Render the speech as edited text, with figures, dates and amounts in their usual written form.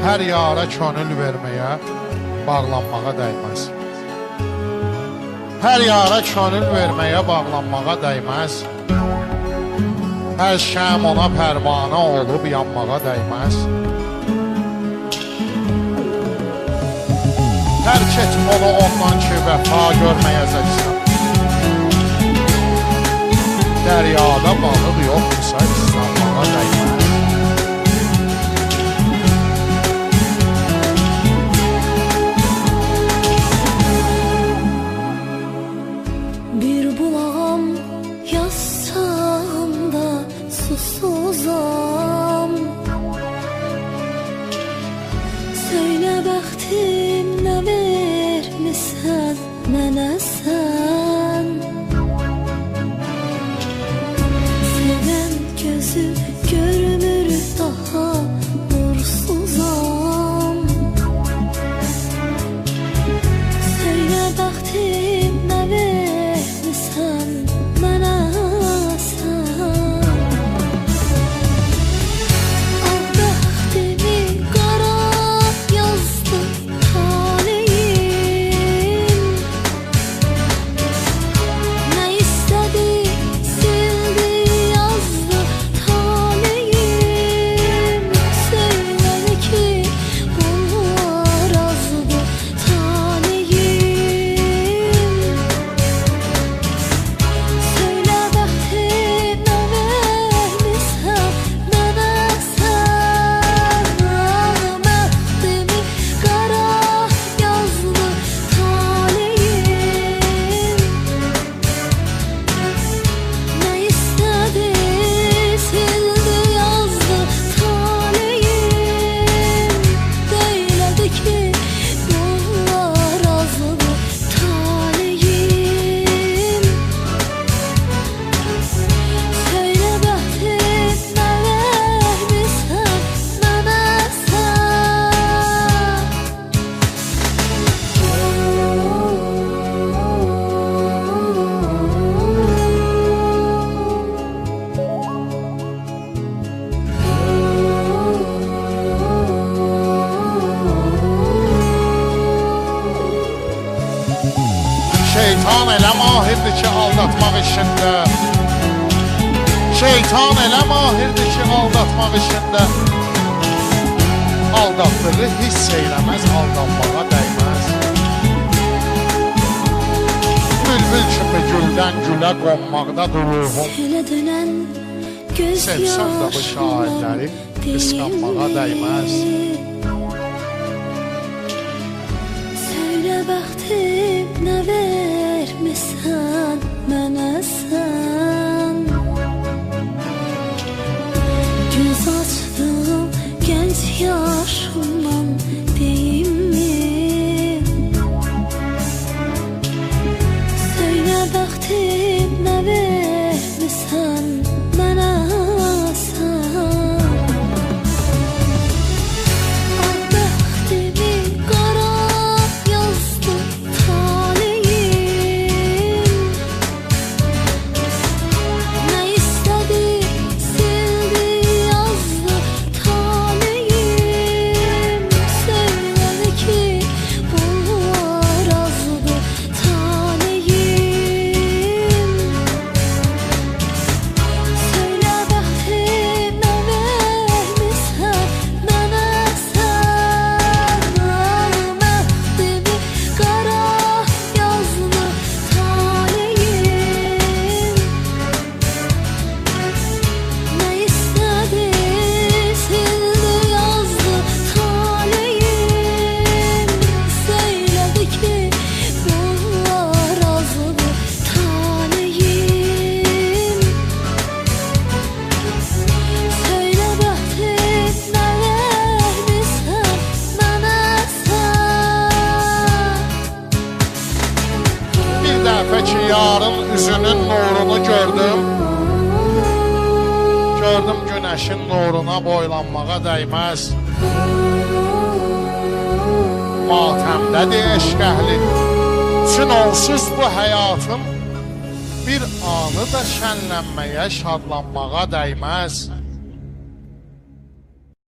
Hər yara könül verməyə, bağlanmağa dəyməz. Hər yara könül verməyə, bağlanmağa dəyməz. Hər şəm ona pərvanə olub yanmağa dəyməz. Tərk et onu ondan ki, vəfa görməyəcəksən. Dəryada balıq yoxdursa islanmağa dəyməz. Bir bulağam yazsam da susuzam. Söyle bəxtim nə vermisən mənə sən. Sevən gözü görmür daha nursuzam. Söyle bəxtim nə vermisən mənə sən. Al bəxtimi qara yazdı taleyim. Nə istədi sildi yazdı taleyim. Söylədi ki bunlar azdı taleyim. Söyle bəxtim nə vermisən mənə sən. Bəxtimi qara yazdı taleyim. Nə istədi sildi yazdı taleyim. Söylədi ki bunlar azdı taleyim. Söyle bəxtim nə vermisən mənə Şeytan elə mahirdir ki, aldatmaq işində. Şeytan elə mahirdir ki, aldatmaq işində. Aldatdığı hiss eyləməz, aldanmağa dəyməz. Bülbül kimi güldən gülə qonmaqdadır ruhum. Selə dönən göz Sevsəm də bu şairləri qısqanmağa dəyməz. Söyle bəxtim nə vermisən mənə sən. Göz açdım gənc yaşımdan deyimmi. Söyle bəxtim nə vermisən mənə sən. Al bəxtimi qara yazdı taleyim. Nə istədi sildi yazdı taleyim. Söylədi ki bunlar azdı taleyim. Söyle bəxtim nə vermisən mənə sən. Bəxtimi qara yazdı taleyim. Nə istədi sildi yazdı taleyim. Söylədi ki bunlar azdı taleyim. Söyle bəxtim nə vermisən mənə sən. Bir dəfə ki, yarın üzünün nurunu gördüm. Gördüm günəşin nuruna boylanmağa dəyməz. Matəmdədir eşq əhli. Üçün onsuz bu həyatın bir anı da şənlənməyə, şadlanmağa dəyməz.